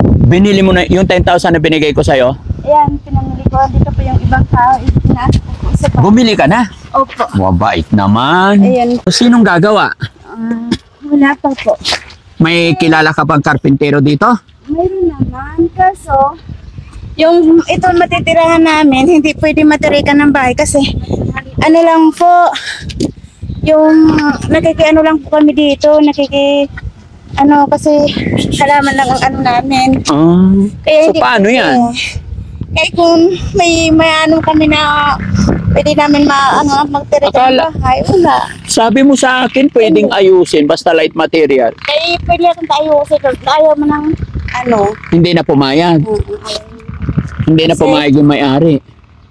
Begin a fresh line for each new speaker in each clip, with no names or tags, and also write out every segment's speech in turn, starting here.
Binili mo na yung 10,000 na binigay ko sa'yo?
Ayan, pinamili ko. Dito po yung ibang tao. Inaas ko po sa
Bumili ka na?
Opo.
Mabait naman.
Ayan.
Sinong gagawa?
Wala pa po.
May kilala ka bang karpintero dito?
Mayroon naman. Kaso, yung ito matitirahan namin, hindi pwede matirikan ng bahay kasi ano lang po, yung nakikiano lang po kami dito, kasi halaman lang ang ano namin. Kaya
So paano yan?
Kaya kung may ano kami na pwede namin magtirika ng bahay, wala.
Sabi mo sa akin pwedeng ayusin basta light material.
Kaya pwede natin tayo kasi ayaw mo ng
Hindi na pumayag. Hindi na pumayag yung may-ari.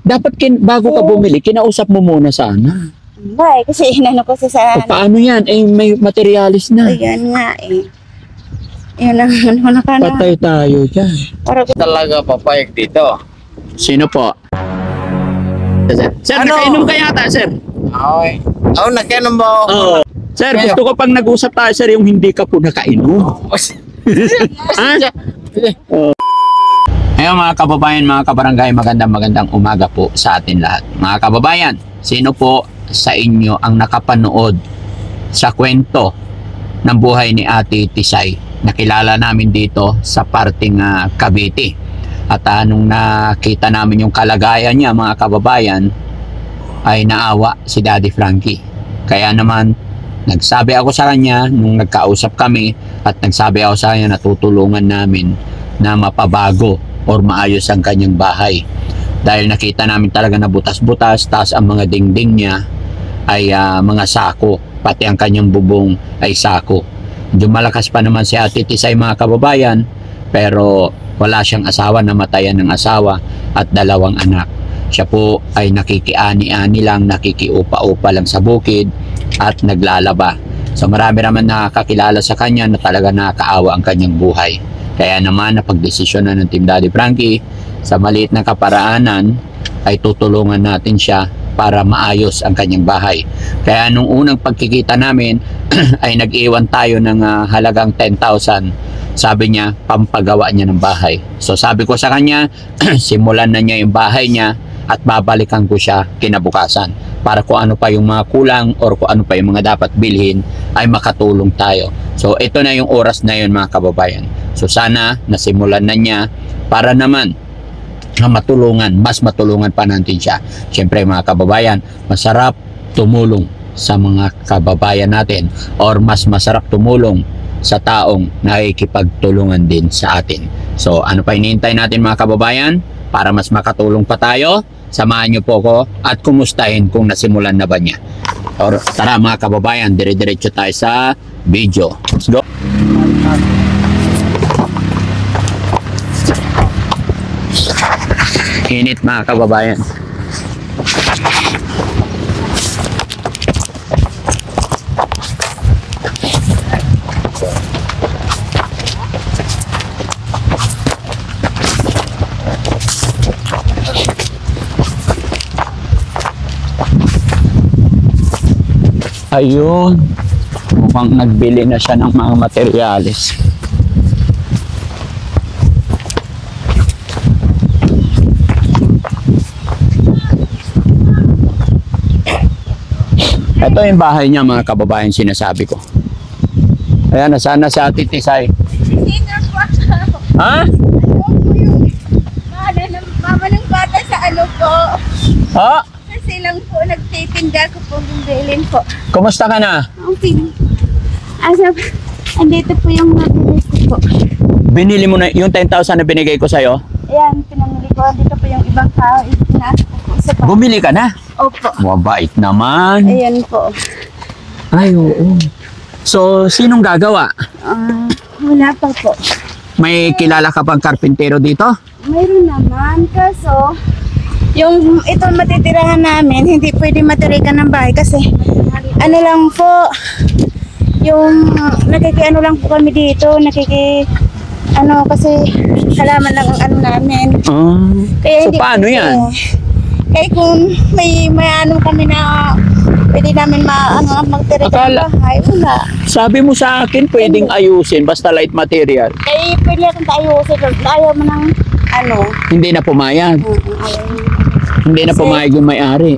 Dapat bago ka bumili, kinausap mo muna sana.
Bay, kasi inano ko sa
Paano yan? May materialis na.
Ayan nga eh. Yun ang
Patay tayo dyan.
Talaga papayag dito.
Sino po? Sir, nakainom ka yata, sir?
Okay. Nakinom ba ako?
Oo. Sir, gusto ko pang nag-usap tayo, sir, yung hindi ka po nakainom. Ha? Ayun mga kababayan, mga kabarangay, magandang umaga po sa atin lahat. Mga kababayan, sino po sa inyo ang nakapanood sa kwento ng buhay ni Ate Tisay? Nakilala namin dito sa parting Cavite. At nung nakita namin yung kalagayan niya, mga kababayan, ay naawa si Daddy Frankie. Kaya naman, nagsabi ako sa kanya nung nagkausap kami at nagsabi ako sa kanya na tutulungan namin na mapabago or maayos ang kanyang bahay. Dahil nakita namin talaga na butas-butas, taas ang mga dingding niya ay mga sako, pati ang kanyang bubong ay sako. Medyo malakas pa naman si Ate Tisay, mga kababayan, pero wala siyang asawa, namatayan ng asawa at 2 anak. Siya po ay nakikiani-ani lang, nakikiupa-upa lang sa bukid at naglalaba. So marami naman nakakilala sa kanya na talaga nakakaawa ang kanyang buhay. Kaya naman napagdesisyonan ng Team Daddy Frankie sa maliit na kaparaanan ay tutulungan natin siya para maayos ang kanyang bahay. Kaya nung unang pagkikita namin ay nag-iwan tayo ng halagang 10,000. Sabi niya, pampagawa niya ng bahay. So sabi ko sa kanya, simulan na niya yung bahay niya at babalikan ko siya kinabukasan para kung ano pa yung mga kulang or kung ano pa yung mga dapat bilhin ay makatulong tayo. So ito na yung oras na yun, mga kababayan. So sana nasimulan na niya para naman mas matulungan pa natin siya. Siyempre mga kababayan, masarap tumulong sa mga kababayan natin or mas masarap tumulong sa taong nakikipagtulungan din sa atin. So ano pa hinihintay natin, mga kababayan, para mas makatulong pa tayo? Samahan niyo po ko at kumustahin kung nasimulan na ba niya. Or tara mga kababayan, dire-diretso tayo sa video. Let's go! Init mga kababayan. Ayun, mukhang nagbili na siya ng mga materyales. Ito yung bahay niya, mga kababayan, sinasabi ko. Ayan, nasaan na si Ate Tisay? Ha?
Mama ng bata sa ano po.
Ha?
Kasi lang po, nagtitinda ko po ng bilin po.
Kumusta ka na?
Okay. Andito po yung nabili ko po.
Binili mo na yung 10,000 na binigay ko sa'yo?
Ayan, pinamili ko. Dito po yung ibang tao. Inaas ko po sa bahay.
Bumili ka na?
Opo.
Mabait naman.
Ayan po.
Ay, oo. So, sinong gagawa?
Wala pa po.
May kilala ka bang karpintero dito?
Mayroon naman. Kaso, yung ito matitirahan namin, hindi pwede matirikan ng bahay kasi ano lang po, yung nakikiano lang po kami dito, kasi halaman lang ang ano namin. Kaya
So, paano yan?
Kaya kung may ano kami na pwede namin magtirika ng bahay, wala.
Sabi mo sa akin pwedeng ayusin basta light material.
Kaya pwede bibili akong taayusin. Ayaw mo ng ano.
Hindi na pumayag.
Ayaw mo.
Hindi na
Kasi-
pumayag yung may-ari.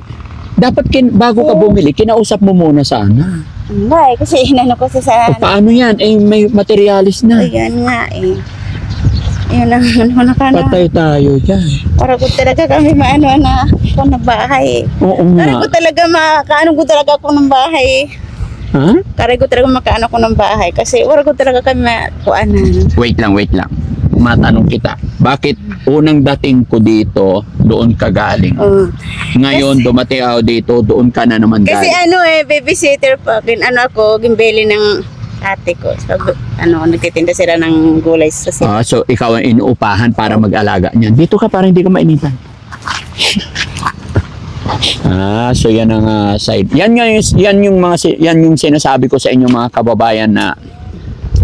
Dapat bago ka bumili, kinausap mo muna sana.
Hindi, kasi inano ko sa
O paano yan? Eh, may materialis na.
Ayan nga eh. Yun ang ano ka na.
Patay tayo dyan.
Para ko talaga kami maano na ako ng bahay.
Oo
Para
nga.
ko talaga makaano ko talaga ako ng bahay.
Ha?
Para ko talaga makaano ko ng bahay. Kasi para ko talaga kami makuanan.
Wait lang. Matanong kita. Bakit unang dating ko dito, doon ka galing?
Oh.
Ngayon, dumating ako dito, doon ka na naman
Kasi
galing.
ano eh, babysitter pa. Ano ako, gimbeli ng ate ko. So, ano, nagtitinda sila ng gulay sa sila.
So, ikaw ang inuupahan para mag-alaga niyan. Dito ka para hindi ka mainitan. So yan ang side. Yan yung sinasabi ko sa inyong mga kababayan na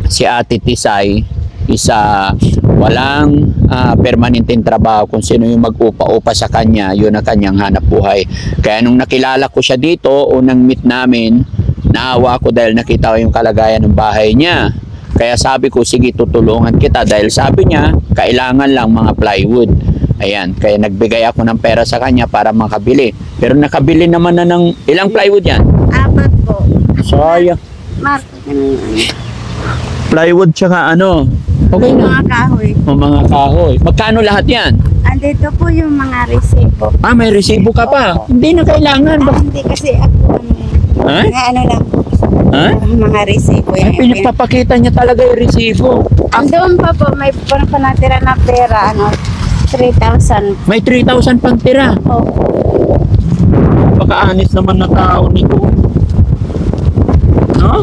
si Ate Tisay isa walang permanenteng trabaho. Kung sino yung mag-upa-upa sa kanya, yun ang kanyang hanap buhay. Kaya nung nakilala ko siya dito, unang meet namin, naawa ko dahil nakita ko yung kalagayan ng bahay niya. Kaya sabi ko, sige, tutulungan kita dahil sabi niya, kailangan lang mga plywood. Ayan, kaya nagbigay ako ng pera sa kanya para makabili. Pero nakabili naman na ng ilang plywood yan?
4 po.
Sayang.
Mark,
Plywood tsaka ano? Okay na.
mga kahoy.
O mga kahoy. Magkano lahat yan?
Andito po yung mga resibo.
May resibo ka pa. Hindi na kailangan.
Hindi kasi ako ano eh.
Ha?
Mga ano lang.
Ha?
Mga resibo.
Ay, pinapapakita niya talaga yung resibo.
Andun pa po, may panatira na pera, ano, 3,000.
May 3,000 pang tira.
Opo.
Pagka-anis naman na tao nito. No?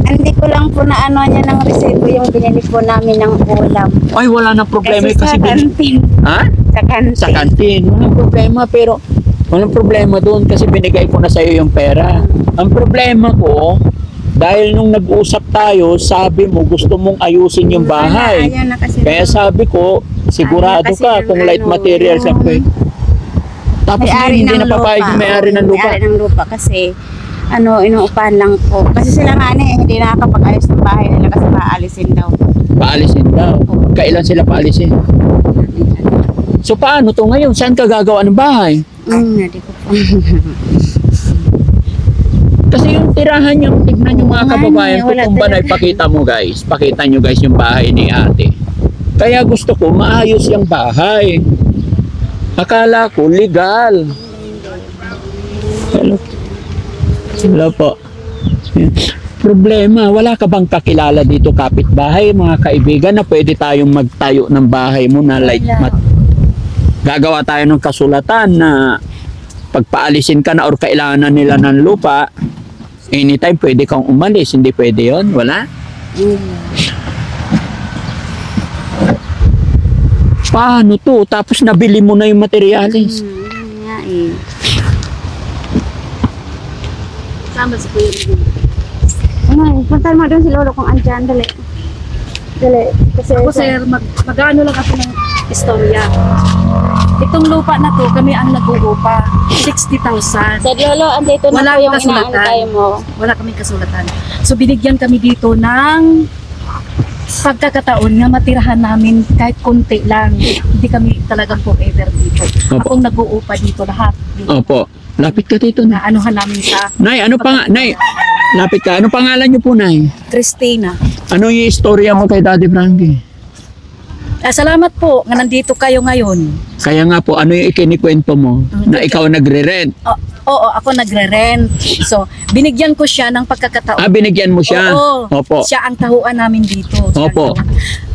Hindi ko lang po na ano niya ng resibo yung binili po namin ng ulam.
Ay, wala na problema
Kasi sa
kasi
kantin.
Ha?
Sa kantin.
Sa kantin. Walang problema pero walang problema doon kasi binigay ko na sa iyo yung pera. Ang problema ko, dahil nung nag-usap tayo, sabi mo gusto mong ayusin yung bahay.
Ayaw na kasi.
Kaya sabi ko, sigurado
Ayaw kasi
ka
ng
kung light
ano,
materials ang
yung
pwede. Tapos
may-ari
hindi
ng
na papayag yung may-ari ng lupa.
May-ari ng lupa kasi ano, inuupahan lang po. Kasi sila nga hindi nakakapag-ayos ng bahay nila kasi paalisin daw.
Paalisin daw. Kailan sila paalisin? So paano to ngayon? Saan ka gagawa ng bahay?
Hindi ko po.
Kasi yung tirahan niya, tignan yung mga
Wala
kababayan
na,
ko
wala
kung ba
talaga.
ipakita mo guys. Pakita nyo guys yung bahay ni ate. Kaya gusto ko maayos yung bahay. Akala ko legal. Hello. Hello po. Yan. Problema, wala ka bang kakilala dito kapitbahay, mga kaibigan na pwede tayong magtayo ng bahay mo na light
Wala.
gagawa tayo ng kasulatan na pagpaalisin ka na or kailangan na nila ng lupa, anytime pwede kang umalis, hindi pwede yon, wala? Paano to? Tapos nabili mo na yung materialis.
Nga eh. Saan ba si Kuya Ruben? Ano, punta mo doon si Lolo kung andyan, dali. Dali. Kasi
Ako sir, mag-ano lang ako ng istorya. Itong lupa na to, kami ang nag-uupa. 60,000.
Sa Lolo, andito na
Wala
po yung
kasulatan.
inaantay mo.
Wala kaming kasulatan. So binigyan kami dito ng pagkakataon nga matirahan namin kahit konti lang. Hindi kami talagang forever dito.
Opo.
Akong nag-uupa dito lahat. Dito.
Opo. Lapit ka dito na.
Na anuhan namin sa
Nay, ano pa Nay? Lapit ka. Ano pangalan niyo po, Nay?
Christina.
Ano yung istorya mo kay Daddy Frankie?
Salamat po nga nandito kayo ngayon.
Kaya nga po, ano yung ikinikwento mo? Na ikaw nagre-rent?
Oo, ako nagre-rent. So, binigyan ko siya ng pagkakataon.
Binigyan mo siya?
Oo.
Opo.
Siya ang tahuan namin dito. Siya ang
Opo.
tahuan.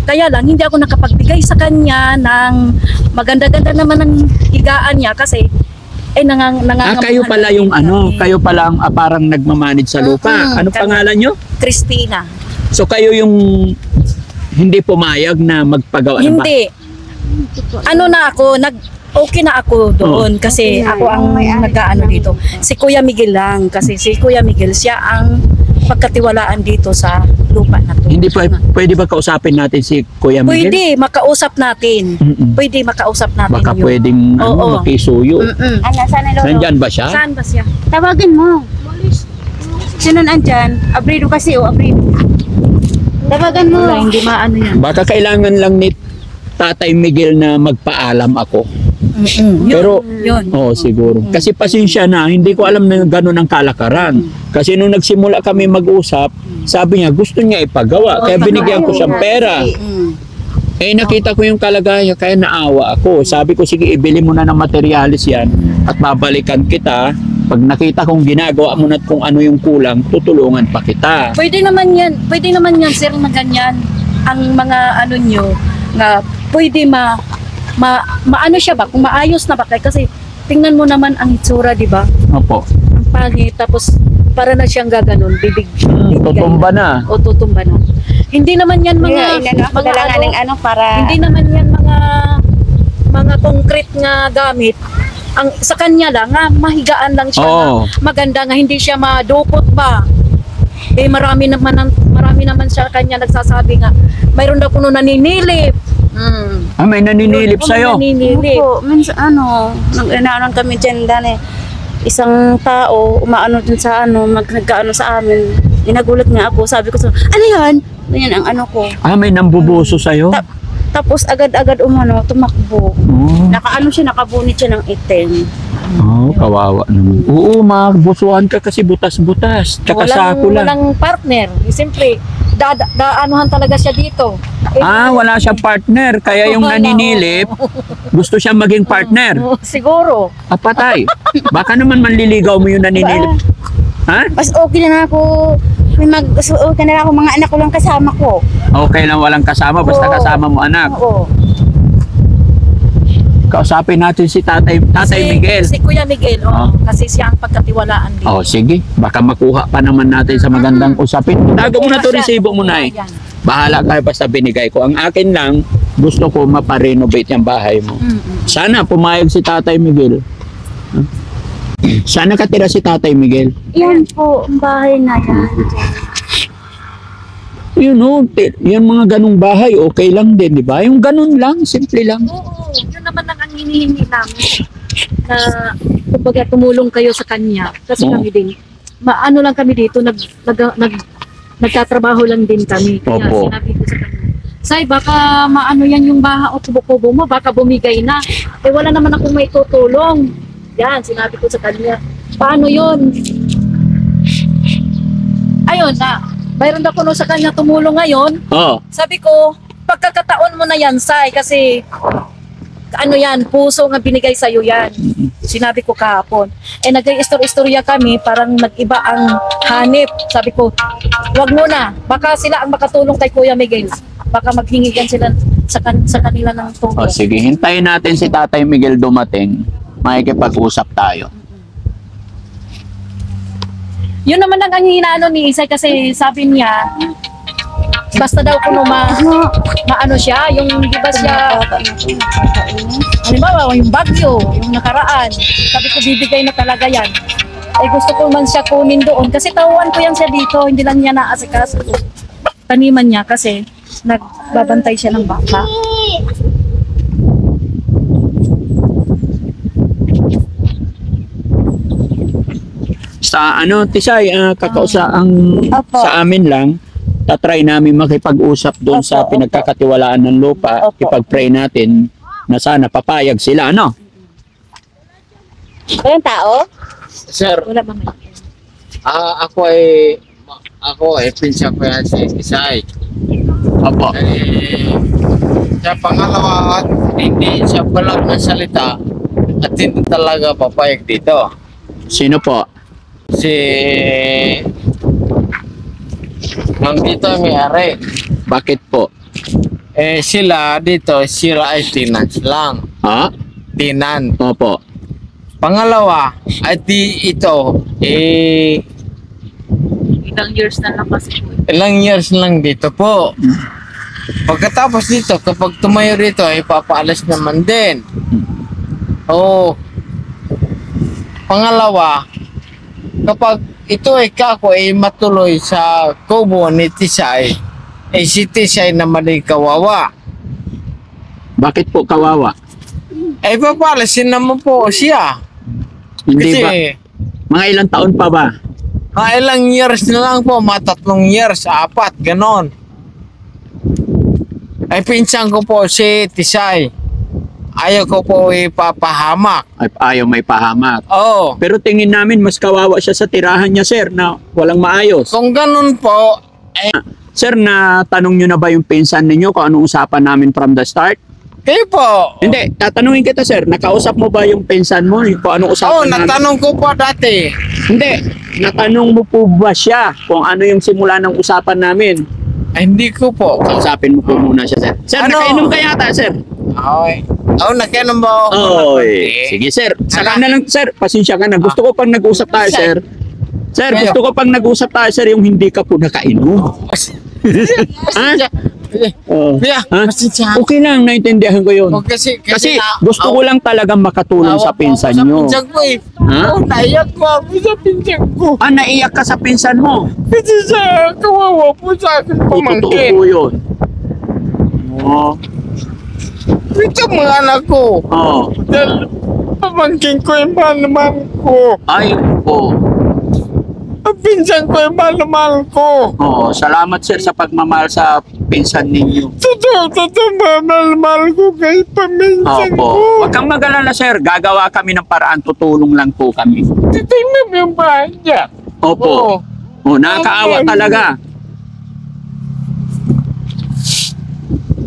Kaya lang, hindi ako nakapagbigay sa kanya ng maganda-ganda naman ng higaan niya kasi nangangamuhan
Kayo pala yung
kami.
kayo pala ang parang nagmamanage sa lupa. Ano
Kami.
pangalan nyo?
Christina.
So kayo yung hindi pumayag na magpagawa ng bahay?
Hindi. Ano na ako, okay na ako doon kasi
Okay na.
ako ang
Oo, may-ari
nag-ano
namin
dito. Si Kuya Miguel lang kasi si Kuya Miguel siya ang pagkatiwalaan dito sa lupa na to.
Hindi pwede ba kausapin natin si Kuya Miguel?
Pwede, makausap natin.
Mm-mm.
Pwede makausap natin
Baka
yun.
pwedeng
Oo.
makisuyo.
Ano, saan ni Lolo?
Nandyan ba siya?
Saan ba siya?
Tawagin mo. Sino nandyan? Abrido kasi, Abrido. Tawagan mo.
Wala, hindi maano yan.
Baka kailangan lang ni Tatay Miguel na magpaalam ako.
Yun,
Pero,
yun.
siguro. Kasi pasensya na, hindi ko alam na gano'n ang kalakaran. Kasi nung nagsimula kami mag-usap, sabi niya, gusto niya ipagawa. Kaya binigyan ko siyang pera. Eh, nakita ko yung kalagayan, kaya naawa ako. Sabi ko, sige, ibili mo na ng materialis yan at babalikan kita. Pag nakita kong ginagawa mo na at kung ano yung kulang, tutulungan pa kita.
Pwede naman yan, sir, na ganyan. Ang mga ano nyo, na pwede maano siya ba, kung maayos na ba, kasi tingnan mo naman ang itsura, di ba?
Opo.
Ang pangit, tapos para na siyang gaganon,
Tutumba na.
O tutumba na. Hindi naman yan mga, hindi naman yan mga concrete nga gamit. Ang sa kanya lang nga mahigaan lang siya
Oo.
na maganda nga, hindi siya madukot ba. Eh marami naman siya kanya nagsasabi nga mayroon daw kuno naninilip.
May naninilip sa'yo.
Naninilip.
Opo, minsan nag-inaanon kami dyan, Dani. Isang tao, umaano dun sa nagkaano sa amin. Inagulat nga ako, sabi ko, ano yan? Yan ang ano ko.
May nambubuso sa'yo?
Tapos agad-agad tumakbo.
Oh.
Nakabunit siya ng itim.
Kawawa naman. Oo, magbusuhan ka kasi butas-butas. Tsaka sako lang.
Walang partner. Siyempre, daanuhan talaga siya dito.
Wala siyang partner. Kaya yung
Wala,
naninilip, gusto siya maging partner.
Siguro.
Patay. Baka naman manliligaw mo yung naninilip. Ha?
Mas okay na ako. Okay na ako, mga anak ko lang kasama ko.
Okay lang walang kasama, basta
Oo.
kasama mo anak.
Oo.
Kausapin natin si Tatay Miguel.
Si Kuya Miguel, kasi siya ang pagkatiwalaan dito.
Sige. Baka makuha pa naman natin sa magandang usapin. Tago mo na to, resibo mo na eh.
Yan.
Bahala kayo basta binigay ko. Ang akin lang, gusto ko maparenovate yung bahay mo. Sana pumayag si Tatay Miguel. Sana katira si Tatay Miguel.
Yan po, ang bahay na yan.
Yung mga ganong bahay, okay lang din, di ba? Yung ganon lang, simple lang.
Oo, yun naman ang hinihingi namin. Na, kumbaga, tumulong kayo sa kanya. Kasi
Oo.
kami din, maano lang kami dito, nagtatrabaho lang din kami. Kaya
Opo.
sinabi ko sa kanya, Say, baka maano yan yung baha o kubo-kubo mo, baka bumigay na. Eh, wala naman akong may tutulong. Yan, sinabi ko sa kanya. Paano yun? Ayun na, mayroon ako sa kanya tumulong ngayon. Sabi ko, pagkakataon mo na yan, Say, kasi ano yan, puso nga binigay sa'yo yan. Sinabi ko kahapon. Eh, nag-istorya kami, parang nag-iba ang hanip. Sabi ko, wag mo na. Baka sila ang makatulong kay Kuya Miguel. Baka maghingigan sila sa kanila ng tulong.
Sige, hintayin natin si Tatay Miguel dumating. Makikipag-usap tayo.
Yun naman ang hinaano ni Isay kasi sabi niya, basta daw kuno maano siya, yung di ba siya, halimbawa yung bagyo, yung nakaraan, sabi ko bibigay na talaga yan. Eh gusto ko man siya kunin doon kasi tauhan ko yan siya dito, hindi lang niya naasikaso. Taniman niya kasi nagbabantay siya ng baka.
Sa Tisay,
Opo.
sa amin lang, tatry namin makipag-usap doon
Opo,
sa
opo.
pinagkakatiwalaan ng lupa.
Opo.
Ipag-pray natin na sana papayag sila, ano?
Walang tao?
Sir,
Wala ba may?
ako ay pinsan ko yan si Isay.
Opo.
Sa pangalawa, hindi siya balag ng salita at hindi talaga papayag dito.
Sino po?
Si nandito may ari.
Bakit po?
Sila dito, sila ay tenants lang.
Ha?
Tenant.
Opo.
Pangalawa, ay ito,
Ilang years na lang kasi po.
ilang years lang dito po. Pagkatapos dito, kapag tumayo dito, ipapaalis naman din. Oo. Pangalawa, kapag ito ay kako ay matuloy sa kubo ni Tisay, si Tisay naman ay kawawa.
Bakit po kawawa?
Papalisin naman po siya.
Hindi
Kasi,
ba? Mga ilang taon pa ba?
ilang years na lang po, 3 years, 4, ganon. Ay pinsan ko po si Tisay. Ayaw ko po ipapahamak.
Ay, ayaw may pahamak.
Oo.
Pero tingin namin mas kawawa siya sa tirahan niya, sir, na walang maayos.
Kung ganun po,
Sir, natanong nyo na ba yung pinsan ninyo kung anong usapan namin from the start?
kayo po.
Hindi, tatanungin kita, sir. Nakausap mo ba yung pinsan mo kung anong usapan
Oo,
namin?
natanong ko po dati.
Hindi, natanong mo po ba siya kung ano yung simula ng usapan namin?
Ay, hindi ko po.
Kausapin mo po muna siya, sir. Sir,
Ano?
nakainom ka yata, sir.
Okay. Oo, nakinom ba ako?
Oy, sige, sir. Saka
Ala.
na lang, sir. Pasensya ka na. Gusto ko pang nag-usap tayo, sir. Sir,
Kayo.
gusto ko pang nag-usap tayo, sir, yung hindi ka po nakainom. Ha? Oh.
Kuya,
Ha?
pasensya.
Okay lang, naintindihan ko yun.
O, kasi
Kasi
na-
gusto ko lang talagang makatulong sa
awa po
pinsan
ako
nyo.
Sa pinsan ko eh.
Ha?
Oo, naiyak po ako sa pinsan ko.
Ah, naiyak ka sa pinsan mo.
Kasi sa kawawa po sa akin
Totoo
pamangkin.
po yun. Oo.
Ito mga anak ko.
Oo.
Dahil pamangkin ko yung mahal ko.
Ay, po.
Ang pinsan ko yung mahal ko.
Oo, salamat, sir, sa pagmamahal sa pinsan ninyo.
Totoo, mahal ko kay paminsan
Opo.
ko.
Huwag kang mag-alala, sir. Gagawa kami ng paraan. Tutulong lang po kami.
Titignan mo yung bahay niya.
Opo. Oh, nakakaawa talaga.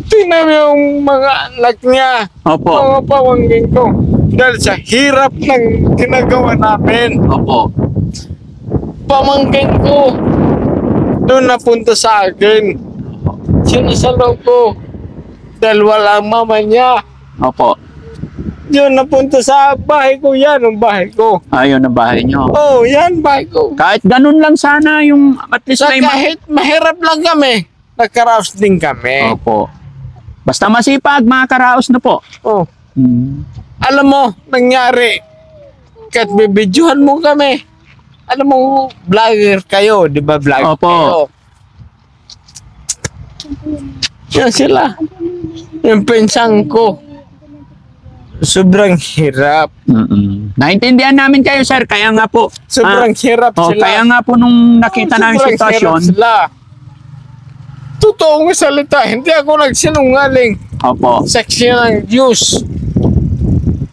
Tingnan mo yung mga anak niya.
Opo.
Mga pamangkin ko. Dahil sa hirap ng ginagawa namin.
Opo.
Pamangkin ko. Doon napunta sa akin. Sinasalaw ko. Dahil wala ang mama niya.
Opo.
Yun, napunta sa bahay ko. Yan ang bahay ko.
Ayun ang bahay nyo.
Oh, yan bahay ko.
Kahit ganun lang sana yung at least
Sa
may
kahit mahirap lang kami, nakaraos din kami.
Opo. Basta masipag, makakaraos na po.
Oh.
Hmm.
Alam mo, nangyari, kahit bibidyohan mo kami, alam mo, vlogger kayo, di ba vlogger
Opo.
kayo? Yan sila. Yung pinsan ko. Sobrang hirap.
Naintindihan namin kayo, sir. Kaya nga po.
Sobrang hirap sila.
Kaya nga po nung nakita namin
Sobrang
sitwasyon.
hirap sila. Totoong salita, hindi ako nagsinungaling.
Opo.
Seksi ng Diyos.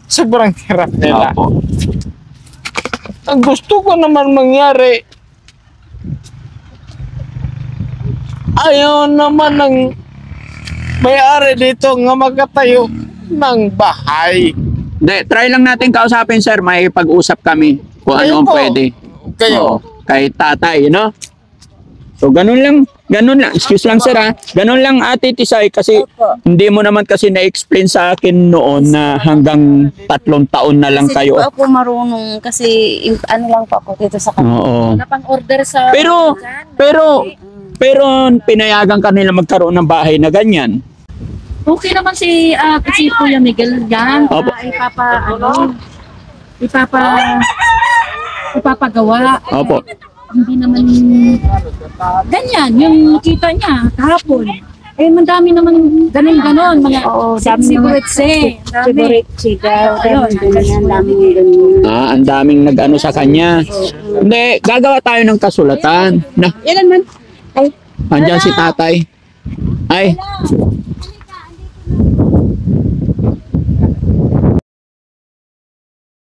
Sobrang hirap nila.
Opo.
Ang gusto ko naman mangyari, ayaw naman ng may-ari dito nga magkatayo ng bahay.
Hindi, try lang natin kausapin, sir. May pag-usap kami kung
Kayo
ano ang
po.
pwede.
Kayo.
Oo, kay tatay, no? So, ganun lang. Ganun lang. Excuse lang, sir, ha? Ganun lang, Ate Tisay, kasi hindi mo naman kasi na-explain sa akin noon na hanggang 3 taon na lang
Kasi
kayo.
di po ako marunong kasi ano lang po ako dito sa kanila.
Oo.
Na pang-order sa...
Pero, pinayagan ka nila magkaroon ng bahay na ganyan.
Okay naman si Kuya Miguel yan.
Opo.
Ipapagawa.
Opo.
Hindi naman ganyan yung kita niya kahapon. Eh, madami naman ganon-ganon. Mga siguretse.
Siguretse daw.
Ayun.
Ganyan.
Ang daming nag-ano sa kanya. Hindi, gagawa tayo ng kasulatan. Na,
Ilan man?
andyan si tatay. Ay,